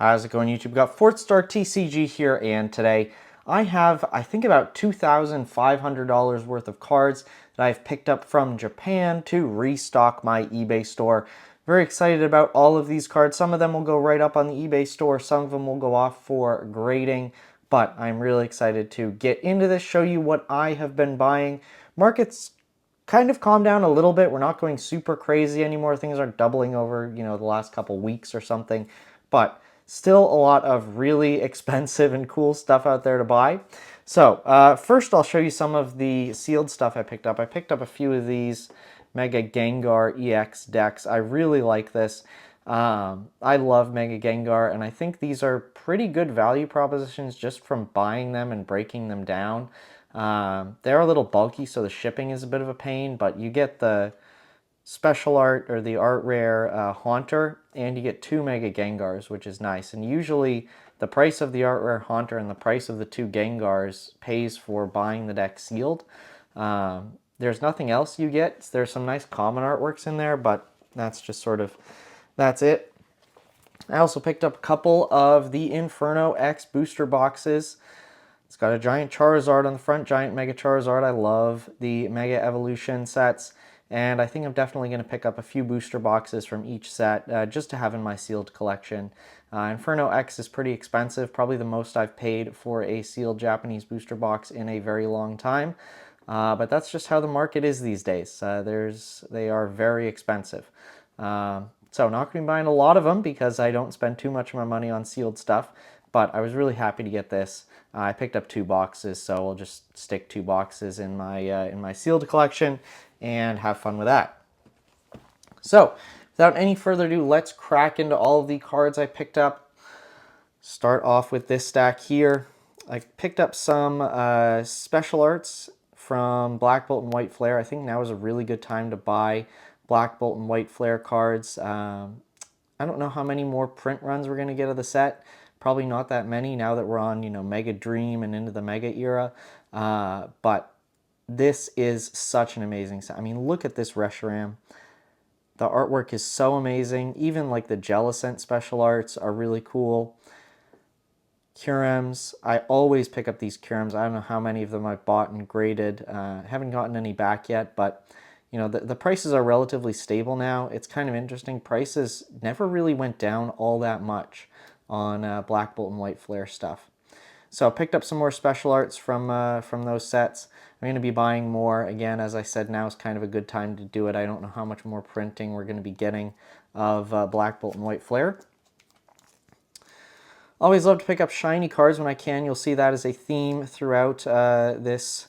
How's it going, YouTube? Got FourthStarTCG here, and today I have, I think, about $2,500 worth of cards that I've picked up from Japan to restock my eBay store. Very excited about all of these cards. Some of them will go right up on the eBay store, some of them will go off for grading, but I'm really excited to get into this, show you what I have been buying. Market's kind of calmed down a little bit. We're not going super crazy anymore. Things aren't doubling over, the last couple weeks or something, but still a lot of really expensive and cool stuff out there to buy. So first I'll show you some of the sealed stuff I picked up. I picked up a few of these Mega Gengar EX decks. I really like this. I love Mega Gengar, and I think these are pretty good value propositions just from buying them and breaking them down. They're a little bulky, so the shipping is a bit of a pain, but you get the special art or the art rare Haunter, and you get two Mega Gengars, which is nice. And usually the price of the art rare Haunter and the price of the two Gengars pays for buying the deck sealed. There's nothing else you get. There's some nice common artworks in there, but that's just sort of, that's it. I also picked up a couple of the Inferno X booster boxes. It's got a giant Charizard on the front, giant Mega Charizard. I love the Mega Evolution sets, and I think I'm definitely going to pick up a few booster boxes from each set just to have in my sealed collection. Inferno X is pretty expensive, probably the most I've paid for a sealed Japanese booster box in a very long time, but that's just how the market is these days. They are very expensive. So not going to be buying a lot of them because I don't spend too much of my money on sealed stuff, but I was really happy to get this. I picked up two boxes, so I'll just stick two boxes in my sealed collection and have fun with that. So without any further ado, let's crack into all of the cards I picked up. Start off with this stack here. I picked up some special arts from Blackbolt and White Flare. I think now is a really good time to buy Blackbolt and White Flare cards. I don't know how many more print runs we're going to get of the set. Probably not that many now that we're on, Mega Dream and into the Mega era. But this is such an amazing set. I mean, look at this Reshiram. The artwork is so amazing. Even like the Jellicent special arts are really cool. Kyurems. I always pick up these Kyurems. I don't know how many of them I've bought and graded. Haven't gotten any back yet, but the prices are relatively stable now. It's kind of interesting. Prices never really went down all that much on Blackbolt and White Flare stuff. So I picked up some more special arts from those sets. I'm going to be buying more. Again, as I said, now is kind of a good time to do it. I don't know how much more printing we're going to be getting of Blackbolt and White Flare. Always love to pick up shiny cards when I can. You'll see that as a theme throughout this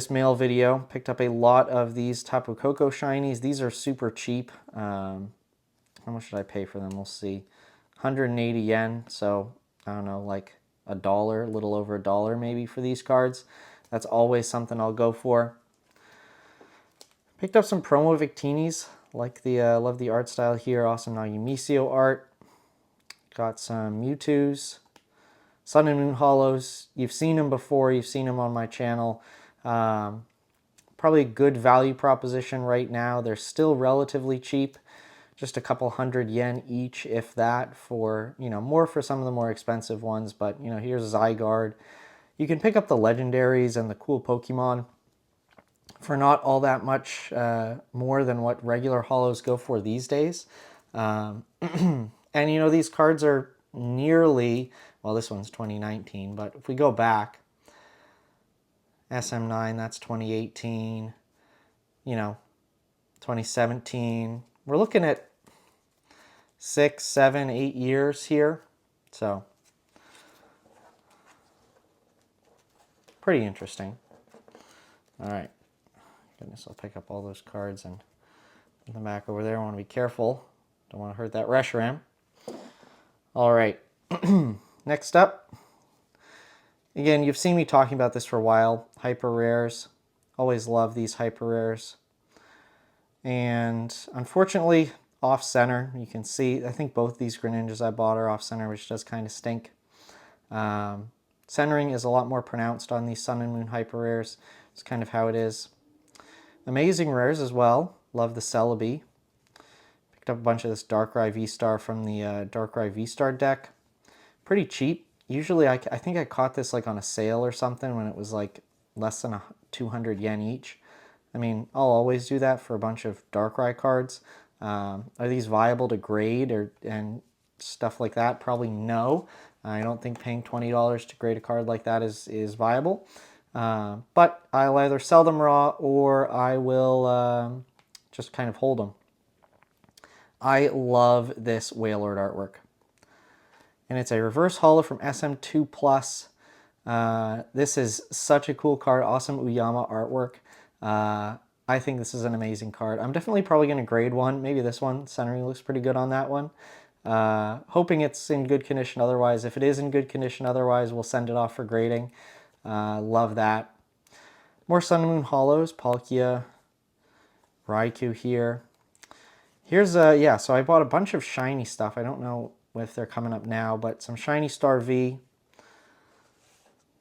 mail video. Picked up a lot of these Tapu Koko shinies. These are super cheap. How much did I pay for them? We'll see. 180 yen, so I don't know, like $1, a little over $1 maybe for these cards. That's always something I'll go for. Picked up some promo Victinis, like love the art style here. Awesome Nagimisio art. Got some Mewtwo's, Sun and Moon Hollows. You've seen them before. You've seen them on my channel. Probably a good value proposition right now. They're still relatively cheap. Just a couple hundred yen each, if that, for, more for some of the more expensive ones. But, here's Zygarde. You can pick up the legendaries and the cool Pokemon for not all that much more than what regular holos go for these days. And, these cards are nearly, well, this one's 2019, but if we go back, SM9, that's 2018, 2017. We're looking at 6, 7, 8 years here, so pretty interesting. All right, goodness, I'll pick up all those cards and put them back over there. I want to be careful. Don't want to hurt that Reshiram. All right, next up. Again, you've seen me talking about this for a while. Hyper rares. Always love these hyper rares. And unfortunately, off center, you can see, I think both these Greninjas I bought are off center, which does kind of stink. Centering is a lot more pronounced on these Sun and Moon hyper rares. It's kind of how it is. Amazing rares as well. Love the Celebi. Picked up a bunch of this XY and Vstar from the XY and Vstar deck. Pretty cheap. Usually I think I caught this like on a sale or something when it was like less than 200 yen each. I mean, I'll always do that for a bunch of Darkrai cards. Are these viable to grade and stuff like that? Probably no. I don't think paying $20 to grade a card like that is viable. But I'll either sell them raw or I will just kind of hold them. I love this Wailord artwork. And it's a reverse holo from SM2 Plus. This is such a cool card. Awesome Uyama artwork. I think this is an amazing card. I'm definitely probably going to grade one. Maybe this one. Centering looks pretty good on that one. Hoping it's in good condition otherwise. If it is in good condition otherwise, we'll send it off for grading. Love that. More Sun and Moon holos. Palkia, Raikou here. Here's yeah, so I bought a bunch of shiny stuff. I don't know if they're coming up now, but some shiny StarV.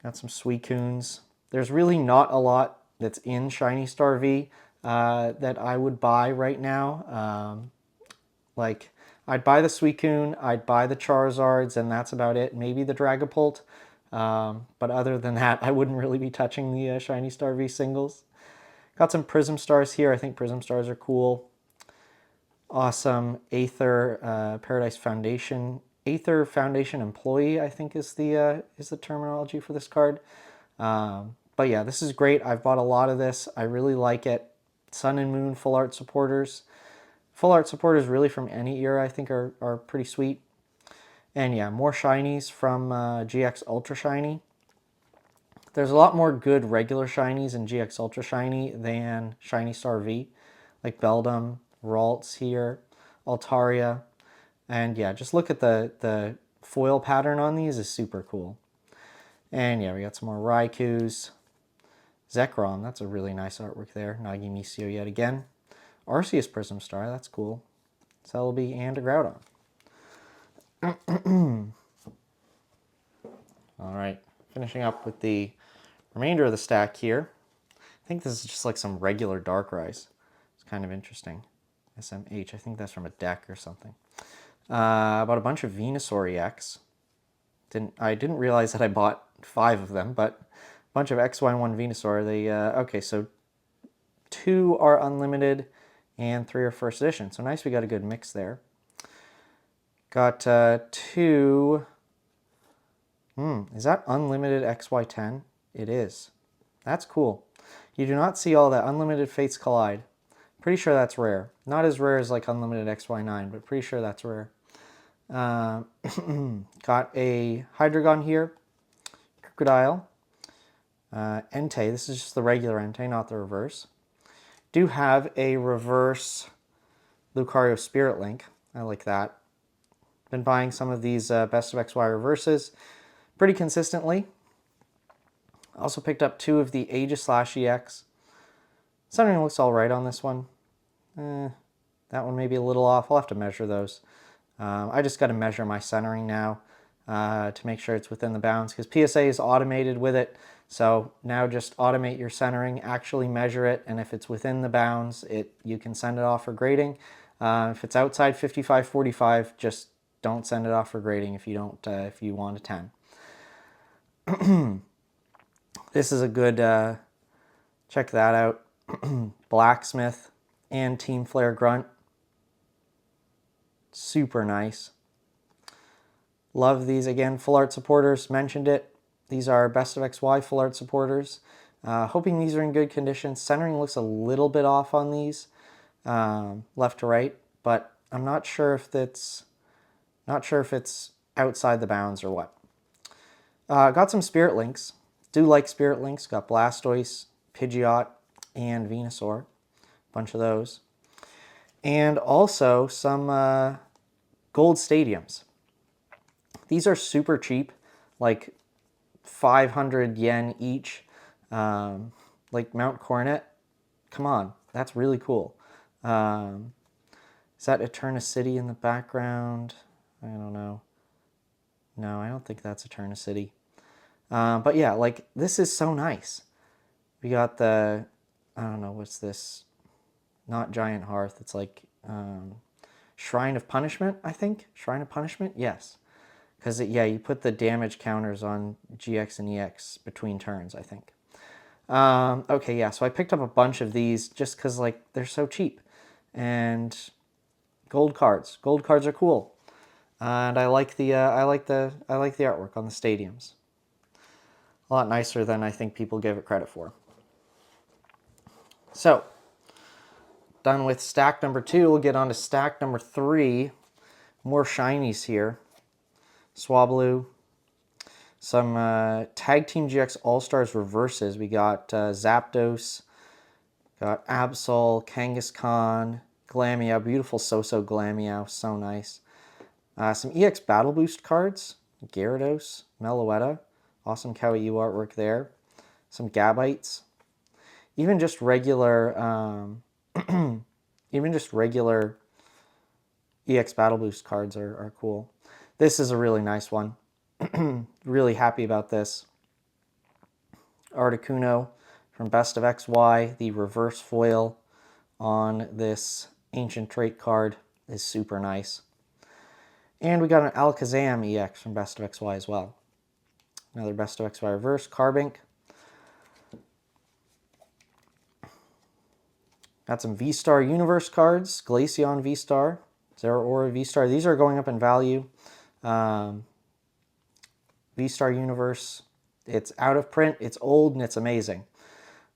Got some Suicunes. There's really not a lot that's in shiny StarV that I would buy right now. Like, I'd buy the Suicune, I'd buy the Charizards, and that's about it. Maybe the Dragapult. But other than that, I wouldn't really be touching the shiny StarV singles. Got some Prism Stars here. I think Prism Stars are cool. Awesome Aether Paradise Foundation. Aether Foundation Employee, I think is the terminology for this card. But yeah, this is great. I've bought a lot of this. I really like it. Sun and Moon full art supporters. Full art supporters really from any era I think are pretty sweet. And yeah, more shinies from GX Ultra Shiny. There's a lot more good regular shinies in GX Ultra Shiny than Shiny StarV, like Beldum, Ralts here, Altaria. And yeah, just look at the foil pattern on these is super cool. And yeah, we got some more Raikous. Zekrom, that's a really nice artwork there. Nagimisio yet again. Arceus Prism Star, that's cool. Celebi and a Groudon. All right, finishing up with the remainder of the stack here. I think this is just like some regular Darkrai's. It's kind of interesting. SMH, I think that's from a deck or something. Bought a bunch of Venusaur EX. I didn't realize that I bought 5 of them, but a bunch of XY and Venusaur. Okay, so 2 are unlimited and 3 are first edition. So nice, we got a good mix there. Got 2. Is that unlimited XY10? It is. That's cool. You do not see all that. Unlimited Fates Collide. Pretty sure that's rare. Not as rare as like unlimited XY9, but pretty sure that's rare. Got a Hydreigon here. Crocodile. Entei. This is just the regular Entei, not the reverse. Do have a reverse Lucario Spirit Link. I like that. Been buying some of these Best of XY reverses pretty consistently. Also picked up 2 of the Aegis/EX. Centering looks all right on this one. That one may be a little off. I'll have to measure those. I just got to measure my centering now to make sure it's within the bounds, because PSA is automated with it. So now just automate your centering, actually measure it, and if it's within the bounds, you can send it off for grading. If it's outside 55/45, just don't send it off for grading if you don't if you want a 10. This is a good check that out. Blacksmith and Team Flare Grunt. Super nice. Love these. Again, full art supporters, mentioned it. These are Best of XY full art supporters. Hoping these are in good condition. Centering looks a little bit off on these, left to right, but I'm not sure if it's outside the bounds or what. Got some Spirit Links. Do like Spirit Links. Got Blastoise, Pidgeot, and Venusaur. Bunch of those. And also some gold stadiums. These are super cheap, like 500 yen each. Like Mount Coronet. Come on, that's really cool. Is that Eterna City in the background? I don't know. No, I don't think that's Eterna City. But yeah, like, this is so nice. We got I don't know, what's this? Not Giant Hearth. It's like Shrine of Punishment, I think. Shrine of Punishment, yes. Because, yeah, you put the damage counters on GX and EX between turns, I think. Okay, yeah, so I picked up a bunch of these just because, like, they're so cheap. And gold cards. Gold cards are cool. And I like the artwork on the stadiums. A lot nicer than I think people give it credit for. So, done with stack number 2. We'll get on to stack number 3. More shinies here. Swablu. Some Tag Team GX All-Stars reverses. We got Zapdos, got Absol, Kangaskhan, Glameow. Beautiful So-So Glameow. So nice. Some EX Battle Boost cards. Gyarados, Meloetta. Awesome Kawaii artwork there. Some Gabites. Even just regular EX Battle Boost cards are cool. This is a really nice one. Really happy about this. Articuno from Best of XY, the reverse foil on this Ancient Trait card is super nice. And we got an Alakazam EX from Best of XY as well. Another Best of XY reverse, Carbink. Got some Vstar Universe cards, Glaceon Vstar, Zeraora Vstar. These are going up in value. Vstar Universe, it's out of print, it's old, and it's amazing.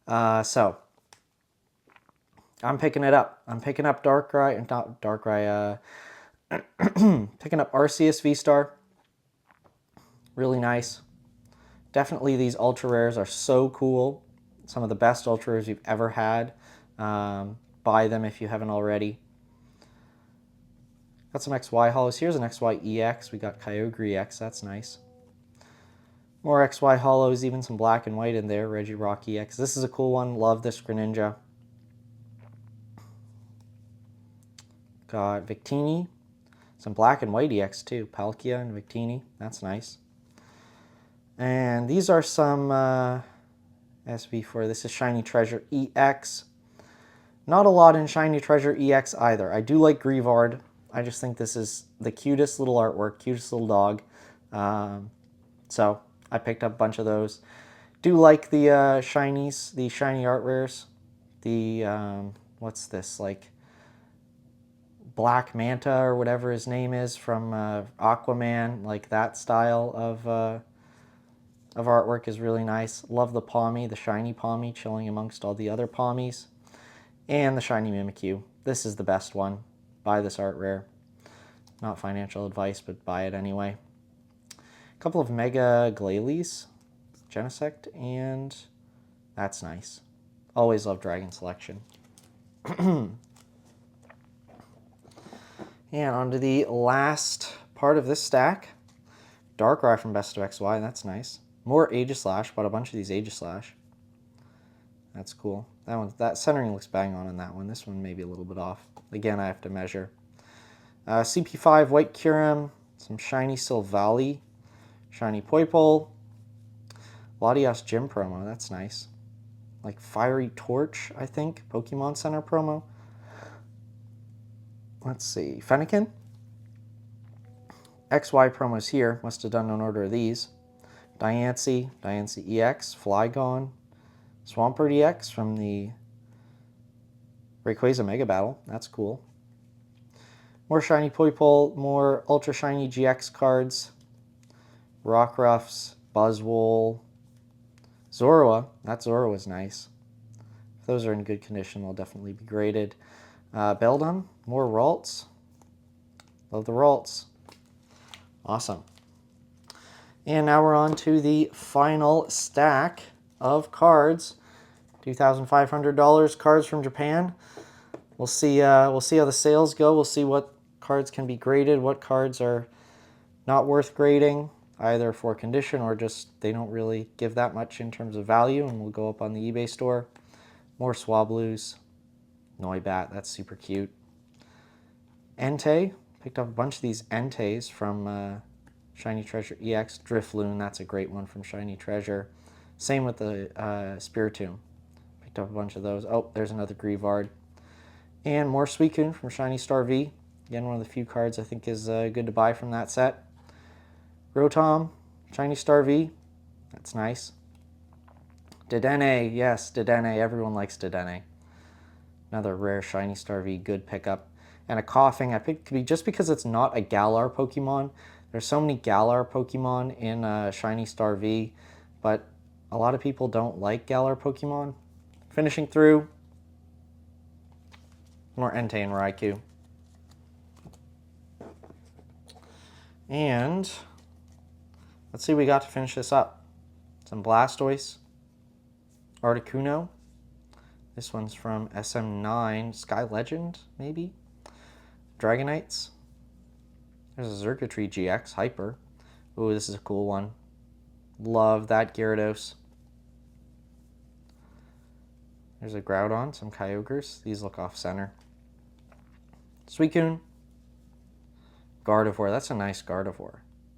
So, I'm picking it up. I'm picking up picking up Arceus Vstar. Really nice. Definitely these ultra rares are so cool. Some of the best ultra rares you've ever had. Buy them if you haven't already. Got some XY holos. Here's an XY EX. We got Kyogre EX. That's nice. More XY holos, even some black and white in there. Regirock EX. This is a cool one. Love this Greninja. Got Victini. Some black and white EX too. Palkia and Victini. That's nice. And these are some SB4. This is Shiny Treasure EX. Not a lot in Shiny Treasure EX either. I do like Greavard. I just think this is the cutest little artwork, cutest little dog. So I picked up a bunch of those. Do like the shinies, the shiny art rares. The, what's this, like Black Manta or whatever his name is from Aquaman. Like that style of artwork is really nice. Love the Pawmi, the shiny Pawmi chilling amongst all the other Pawmis. And the shiny Mimikyu. This is the best one. Buy this art rare. Not financial advice, but buy it anyway. A couple of Mega Glalie, Genesect, and that's nice. Always love Dragon Selection. And on to the last part of this stack. Darkrai from Best of XY, that's nice. More Aegislash, bought a bunch of these Aegislash. That's cool. That centering looks bang on that one. This one may be a little bit off. Again, I have to measure. CP5 White Kyurem, some shiny Silvally, shiny Poipole, Latias Gym promo. That's nice. Like Fiery Torch, I think. Pokemon Center promo. Let's see. Fennekin. XY promos here. Must have done an order of these. Diancie, Diancie EX, Flygon, Swampert EX from the Rayquaza Mega Battle. That's cool. More shiny Poipole, more ultra shiny GX cards. Rockruffs, Buzzwole, Zorua. That Zorua's nice. If those are in good condition, they'll definitely be graded. Beldum, more Ralts. Love the Ralts. Awesome. And now we're on to the final stack of cards. $2,500 cards from Japan. We'll see how the sales go. We'll see what cards can be graded, what cards are not worth grading, either for condition or just they don't really give that much in terms of value, and we'll go up on the eBay store. More Swablu's, Noibat, that's super cute. Entei, picked up a bunch of these Enteis from Shiny Treasure EX. Drifloon, that's a great one from Shiny Treasure. Same with the Spiritomb. Picked up a bunch of those. Oh, there's another Greavard. And more Suicune from Shiny StarV. Again, one of the few cards I think is good to buy from that set. Rotom, Shiny StarV, that's nice. Dedenne, yes, Dedenne, everyone likes Dedenne. Another rare Shiny StarV, good pickup. And a Coughing, I picked just because it's not a Galar Pokemon. There's so many Galar Pokemon in Shiny StarV, but a lot of people don't like Galar Pokemon. Finishing through, more Entei and Raikou. And let's see what we got to finish this up. Some Blastoise, Articuno. This one's from SM9, Sky Legend, maybe? Dragonites. There's a Xurkitree GX, Hyper. Ooh, this is a cool one. Love that Gyarados. There's a Groudon, some Kyogres. These look off-center. Suicune. Gardevoir, that's a nice Gardevoir.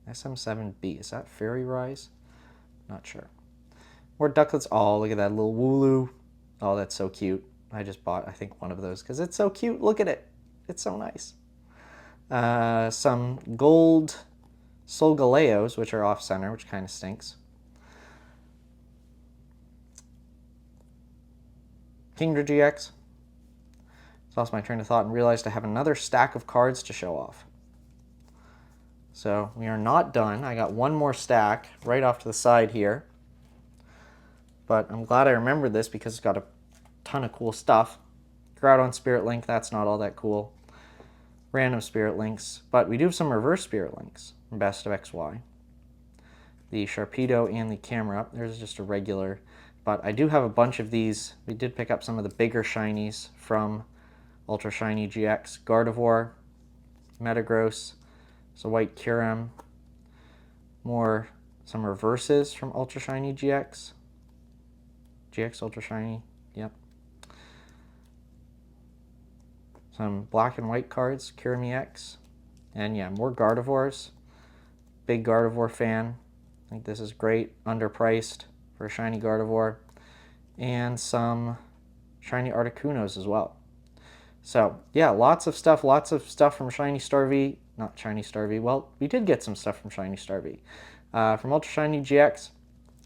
SM7B, is that Fairy Rise? Not sure. More Ducklets. Oh, look at that little Wooloo. Oh, that's so cute. I just bought, I think, one of those because it's so cute. Look at it. It's so nice. Some gold Solgaleos, which are off-center, which kind of stinks. Kingdra GX. Lost my train of thought and realized I have another stack of cards to show off. So we are not done. I got one more stack right off to the side here. But I'm glad I remembered this because it's got a ton of cool stuff. Groudon Spirit Link, that's not all that cool. Random Spirit Links, but we do have some reverse Spirit Links from Best of XY. The Sharpedo and the Camera. There's just a regular, but I do have a bunch of these. We did pick up some of the bigger shinies from Ultra Shiny GX. Gardevoir, Metagross, so White Kyurem. Some reverses from Ultra Shiny GX. GX Ultra Shiny, yep. Some black and white cards, Kyurem EX. And yeah, more Gardevoirs. Big Gardevoir fan. I think this is great, underpriced for a shiny Gardevoir. And some shiny Articunos as well. So yeah, lots of stuff from Shiny StarV. Not Shiny StarV, well, we did get some stuff from Shiny StarV. From Ultra Shiny GX,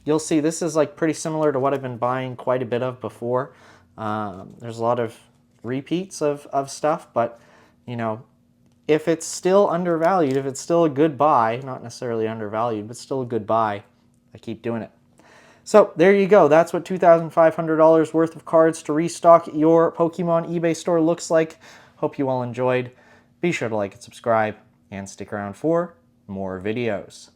you'll see this is like pretty similar to what I've been buying quite a bit of before. There's a lot of repeats of stuff, but you know, if it's still undervalued, if it's still a good buy, not necessarily undervalued, but still a good buy, I keep doing it. So there you go. That's what $2,500 worth of cards to restock your Pokemon eBay store looks like. Hope you all enjoyed. Be sure to like and subscribe and stick around for more videos.